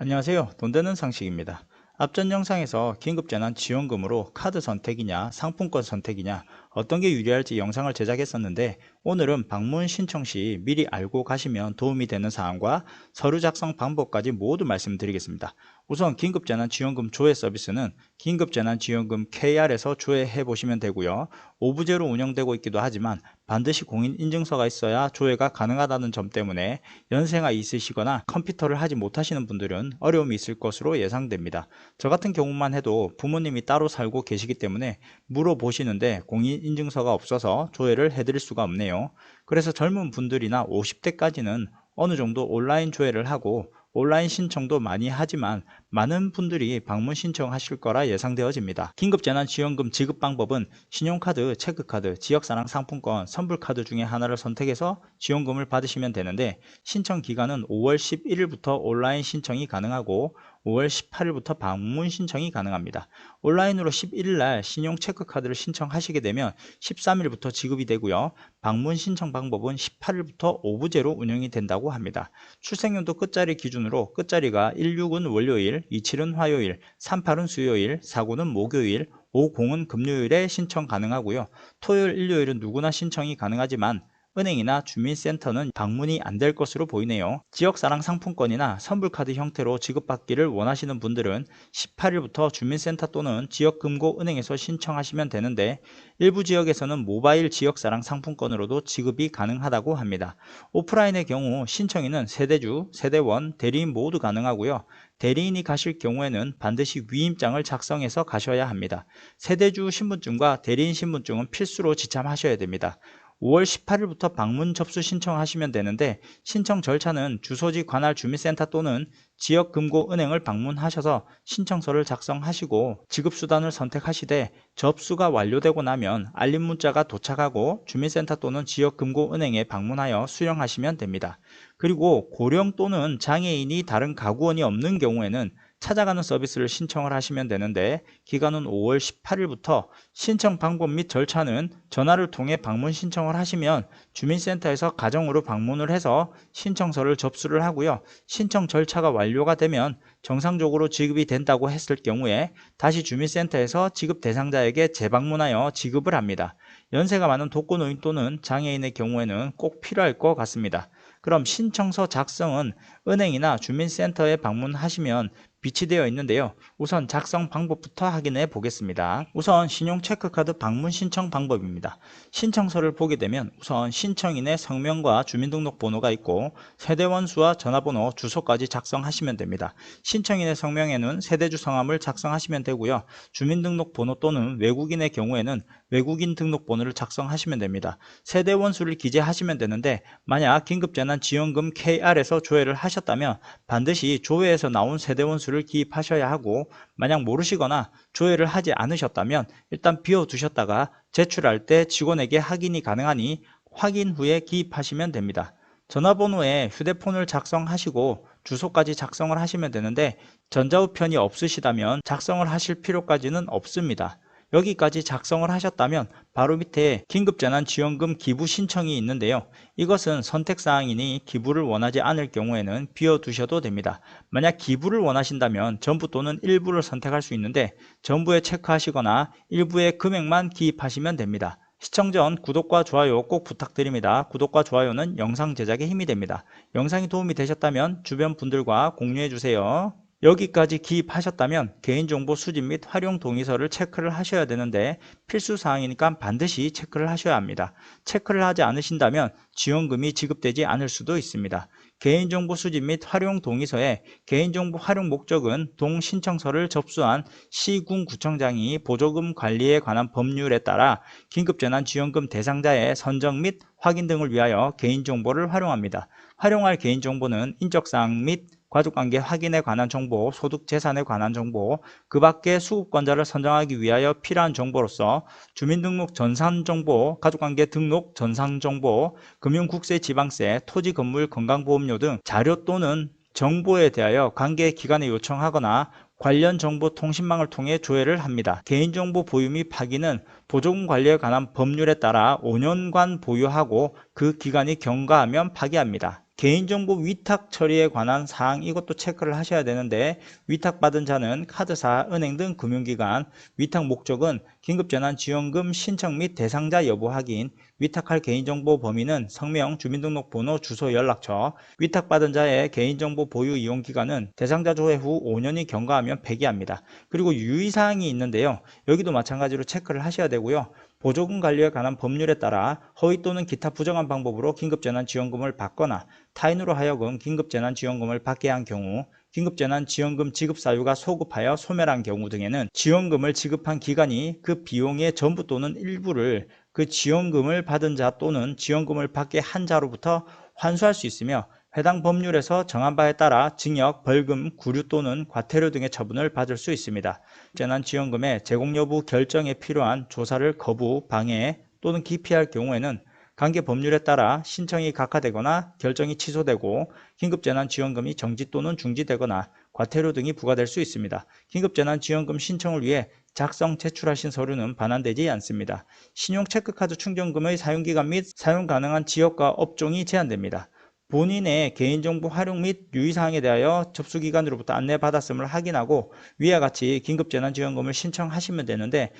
안녕하세요. 돈 되는 상식입니다. 앞전 영상에서 긴급재난지원금으로 카드 선택이냐 상품권 선택이냐 어떤 게 유리할지 영상을 제작했었는데, 오늘은 방문 신청 시 미리 알고 가시면 도움이 되는 사항과 서류 작성 방법까지 모두 말씀드리겠습니다. 우선 긴급재난지원금 조회 서비스는 긴급재난지원금 KR에서 조회해 보시면 되고요. 오부제로 운영되고 있기도 하지만 반드시 공인인증서가 있어야 조회가 가능하다는 점 때문에 연세가 있으시거나 컴퓨터를 하지 못하시는 분들은 어려움이 있을 것으로 예상됩니다. 저 같은 경우만 해도 부모님이 따로 살고 계시기 때문에 물어보시는데 공인인증서가 없어서 조회를 해드릴 수가 없네요. 그래서 젊은 분들이나 50대까지는 어느 정도 온라인 조회를 하고 온라인 신청도 많이 하지만 많은 분들이 방문 신청하실 거라 예상되어집니다. 긴급재난지원금 지급 방법은 신용카드, 체크카드, 지역사랑 상품권, 선불카드 중에 하나를 선택해서 지원금을 받으시면 되는데, 신청 기간은 5월 11일부터 온라인 신청이 가능하고 5월 18일부터 방문 신청이 가능합니다. 온라인으로 11일날 신용 체크카드를 신청하시게 되면 13일부터 지급이 되고요. 방문 신청 방법은 18일부터 오부제로 운영이 된다고 합니다. 출생연도 끝자리 기준으로 끝자리가 16은 월요일, 27은 화요일, 38은 수요일, 49는 목요일, 50은 금요일에 신청 가능하고요. 토요일, 일요일은 누구나 신청이 가능하지만 은행이나 주민센터는 방문이 안 될 것으로 보이네요. 지역사랑 상품권이나 선불카드 형태로 지급받기를 원하시는 분들은 18일부터 주민센터 또는 지역금고은행에서 신청하시면 되는데, 일부 지역에서는 모바일 지역사랑 상품권으로도 지급이 가능하다고 합니다. 오프라인의 경우 신청인은 세대주, 세대원, 대리인 모두 가능하고요. 대리인이 가실 경우에는 반드시 위임장을 작성해서 가셔야 합니다. 세대주 신분증과 대리인 신분증은 필수로 지참하셔야 됩니다. 5월 18일부터 방문 접수 신청하시면 되는데, 신청 절차는 주소지 관할 주민센터 또는 지역금고은행을 방문하셔서 신청서를 작성하시고 지급수단을 선택하시되, 접수가 완료되고 나면 알림 문자가 도착하고 주민센터 또는 지역금고은행에 방문하여 수령하시면 됩니다. 그리고 고령 또는 장애인이 다른 가구원이 없는 경우에는 찾아가는 서비스를 신청을 하시면 되는데, 기간은 5월 18일부터 신청 방법 및 절차는 전화를 통해 방문 신청을 하시면 주민센터에서 가정으로 방문을 해서 신청서를 접수를 하고요. 신청 절차가 완료가 되면 정상적으로 지급이 된다고 했을 경우에 다시 주민센터에서 지급 대상자에게 재방문하여 지급을 합니다. 연세가 많은 독거노인 또는 장애인의 경우에는 꼭 필요할 것 같습니다. 그럼 신청서 작성은 은행이나 주민센터에 방문하시면 비치되어 있는데요. 우선 작성 방법부터 확인해 보겠습니다. 우선 신용체크카드 방문 신청 방법입니다. 신청서를 보게 되면 우선 신청인의 성명과 주민등록번호가 있고 세대원 수와 전화번호, 주소까지 작성하시면 됩니다. 신청인의 성명에는 세대주 성함을 작성하시면 되고요. 주민등록번호 또는 외국인의 경우에는 외국인 등록번호를 작성하시면 됩니다. 세대원 수를 기재하시면 되는데, 만약 긴급재난지원금 KR에서 조회를 하셨다면 반드시 조회에서 나온 세대원 수를 기입하셔야 하고, 만약 모르시거나 조회를 하지 않으셨다면 일단 비워두셨다가 제출할 때 직원에게 확인이 가능하니 확인 후에 기입하시면 됩니다. 전화번호에 휴대폰을 작성하시고 주소까지 작성을 하시면 되는데, 전자우편이 없으시다면 작성을 하실 필요까지는 없습니다. 여기까지 작성을 하셨다면 바로 밑에 긴급재난지원금 기부 신청이 있는데요. 이것은 선택사항이니 기부를 원하지 않을 경우에는 비워두셔도 됩니다. 만약 기부를 원하신다면 전부 또는 일부를 선택할 수 있는데, 전부에 체크하시거나 일부의 금액만 기입하시면 됩니다. 시청 전 구독과 좋아요 꼭 부탁드립니다. 구독과 좋아요는 영상 제작에 힘이 됩니다. 영상이 도움이 되셨다면 주변 분들과 공유해 주세요. 여기까지 기입하셨다면 개인정보 수집 및 활용 동의서를 체크를 하셔야 되는데, 필수사항이니까 반드시 체크를 하셔야 합니다. 체크를 하지 않으신다면 지원금이 지급되지 않을 수도 있습니다. 개인정보 수집 및 활용 동의서에 개인정보 활용 목적은 동신청서를 접수한 시군구청장이 보조금 관리에 관한 법률에 따라 긴급재난지원금 대상자의 선정 및 확인 등을 위하여 개인정보를 활용합니다. 활용할 개인정보는 인적사항 및 가족관계 확인에 관한 정보, 소득재산에 관한 정보, 그 밖에 수급권자를 선정하기 위하여 필요한 정보로서 주민등록 전산정보, 가족관계 등록 전산정보, 금융국세, 지방세, 토지, 건물, 건강보험료 등 자료 또는 정보에 대하여 관계기관에 요청하거나 관련 정보 통신망을 통해 조회를 합니다. 개인정보 보유 및 파기는 보조금 관리에 관한 법률에 따라 5년간 보유하고 그 기간이 경과하면 파기합니다. 개인정보 위탁 처리에 관한 사항 이것도 체크를 하셔야 되는데 위탁받은 자는 카드사, 은행 등 금융기관, 위탁 목적은 긴급재난지원금 신청 및 대상자 여부 확인, 위탁할 개인정보 범위는 성명, 주민등록번호, 주소, 연락처, 위탁받은 자의 개인정보 보유 이용기간은 대상자 조회 후 5년이 경과하면 폐기합니다. 그리고 유의사항이 있는데요. 여기도 마찬가지로 체크를 하셔야 되고요. 보조금 관리에 관한 법률에 따라 허위 또는 기타 부정한 방법으로 긴급재난지원금을 받거나 타인으로 하여금 긴급재난지원금을 받게 한 경우, 긴급재난지원금 지급 사유가 소급하여 소멸한 경우 등에는 지원금을 지급한 기관이 그 비용의 전부 또는 일부를 그 지원금을 받은 자 또는 지원금을 받게 한 자로부터 환수할 수 있으며 해당 법률에서 정한 바에 따라 징역, 벌금, 구류 또는 과태료 등의 처분을 받을 수 있습니다. 재난지원금의 제공 여부 결정에 필요한 조사를 거부, 방해 또는 기피할 경우에는 관계 법률에 따라 신청이 각하되거나 결정이 취소되고 긴급재난지원금이 정지 또는 중지되거나 과태료 등이 부과될 수 있습니다. 긴급재난지원금 신청을 위해 작성, 제출하신 서류는 반환되지 않습니다. 신용체크카드 충전금의 사용기간 및 사용 가능한 지역과 업종이 제한됩니다. 본인의 개인정보 활용 및 유의사항에 대하여 접수기관으로부터 안내받았음을 확인하고 위와 같이 긴급재난지원금을 신청하시면 되는데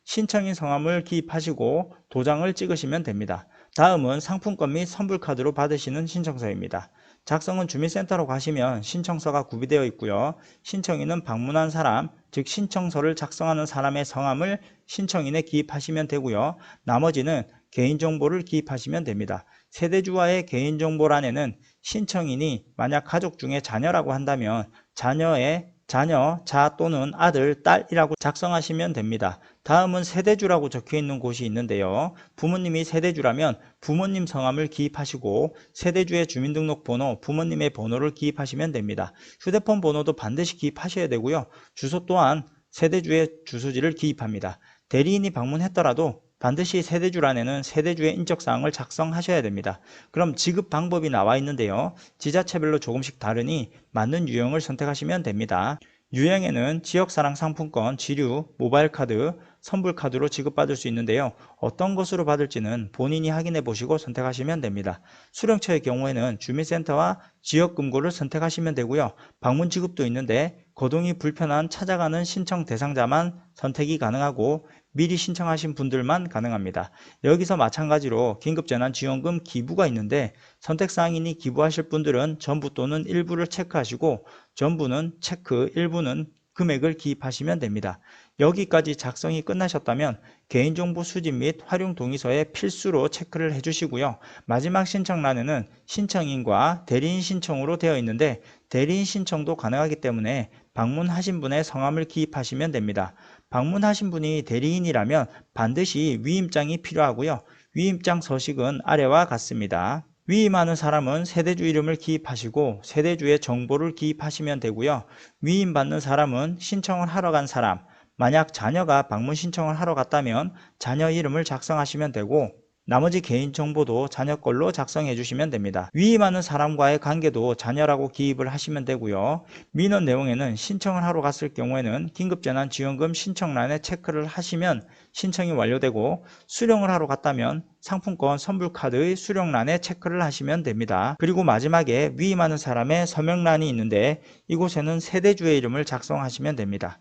신청인 성함을 기입하시고 도장을 찍으시면 됩니다. 다음은 상품권 및 선불카드로 받으시는 신청서입니다. 작성은 주민센터로 가시면 신청서가 구비되어 있고요. 신청인은 방문한 사람, 즉 신청서를 작성하는 사람의 성함을 신청인에 기입하시면 되고요. 나머지는 개인정보를 기입하시면 됩니다. 세대주와의 개인정보란에는 신청인이 만약 가족 중에 자녀라고 한다면 자녀의 자녀, 자 또는 아들, 딸이라고 작성하시면 됩니다. 다음은 세대주라고 적혀있는 곳이 있는데요. 부모님이 세대주라면 부모님 성함을 기입하시고 세대주의 주민등록번호, 부모님의 번호를 기입하시면 됩니다. 휴대폰 번호도 반드시 기입하셔야 되고요. 주소 또한 세대주의 주소지를 기입합니다. 대리인이 방문했더라도 반드시 세대주란에는 세대주의 인적사항을 작성하셔야 됩니다. 그럼 지급 방법이 나와 있는데요. 지자체별로 조금씩 다르니 맞는 유형을 선택하시면 됩니다. 유형에는 지역사랑 상품권, 지류, 모바일카드, 선불카드로 지급받을 수 있는데요. 어떤 것으로 받을지는 본인이 확인해 보시고 선택하시면 됩니다. 수령처의 경우에는 주민센터와 지역금고를 선택하시면 되고요. 방문 지급도 있는데 거동이 불편한 찾아가는 신청 대상자만 선택이 가능하고 미리 신청하신 분들만 가능합니다. 여기서 마찬가지로 긴급재난지원금 기부가 있는데 선택사항이니 기부하실 분들은 전부 또는 일부를 체크하시고 전부는 체크, 일부는 금액을 기입하시면 됩니다. 여기까지 작성이 끝나셨다면 개인정보 수집 및 활용 동의서에 필수로 체크를 해주시고요. 마지막 신청란에는 신청인과 대리인 신청으로 되어 있는데 대리인 신청도 가능하기 때문에 방문하신 분의 성함을 기입하시면 됩니다. 방문하신 분이 대리인이라면 반드시 위임장이 필요하고요. 위임장 서식은 아래와 같습니다. 위임하는 사람은 세대주 이름을 기입하시고 세대주의 정보를 기입하시면 되고요. 위임받는 사람은 신청을 하러 간 사람, 만약 자녀가 방문 신청을 하러 갔다면 자녀 이름을 작성하시면 되고 나머지 개인정보도 자녀 걸로 작성해 주시면 됩니다. 위임하는 사람과의 관계도 자녀라고 기입을 하시면 되고요. 민원 내용에는 신청을 하러 갔을 경우에는 긴급재난지원금 신청란에 체크를 하시면 신청이 완료되고 수령을 하러 갔다면 상품권 선불카드의 수령란에 체크를 하시면 됩니다. 그리고 마지막에 위임하는 사람의 서명란이 있는데 이곳에는 세대주의 이름을 작성하시면 됩니다.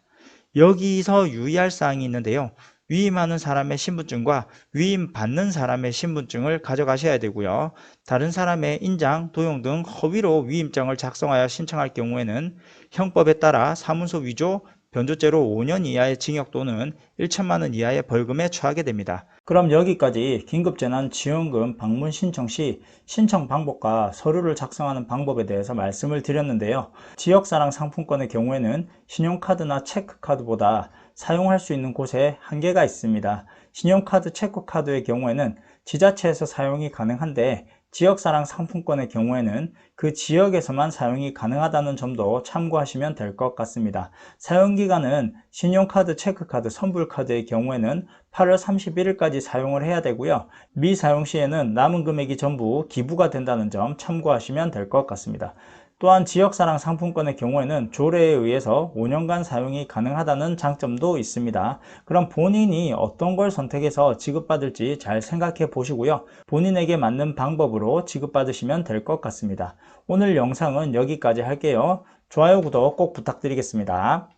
여기서 유의할 사항이 있는데요. 위임하는 사람의 신분증과 위임받는 사람의 신분증을 가져가셔야 되고요. 다른 사람의 인장, 도용 등 허위로 위임장을 작성하여 신청할 경우에는 형법에 따라 사문서 위조, 변조죄로 5년 이하의 징역 또는 1천만 원 이하의 벌금에 처하게 됩니다. 그럼 여기까지 긴급재난지원금 방문 신청 시 신청 방법과 서류를 작성하는 방법에 대해서 말씀을 드렸는데요. 지역사랑 상품권의 경우에는 신용카드나 체크카드보다 사용할 수 있는 곳에 한계가 있습니다. 신용카드, 체크카드의 경우에는 지자체에서 사용이 가능한데 지역사랑 상품권의 경우에는 그 지역에서만 사용이 가능하다는 점도 참고하시면 될 것 같습니다. 사용기간은 신용카드, 체크카드, 선불카드의 경우에는 8월 31일까지 사용을 해야 되고요. 미사용 시에는 남은 금액이 전부 기부가 된다는 점 참고하시면 될 것 같습니다. 또한 지역사랑 상품권의 경우에는 조례에 의해서 5년간 사용이 가능하다는 장점도 있습니다. 그럼 본인이 어떤 걸 선택해서 지급받을지 잘 생각해 보시고요. 본인에게 맞는 방법으로 지급받으시면 될 것 같습니다. 오늘 영상은 여기까지 할게요. 좋아요, 구독 꼭 부탁드리겠습니다.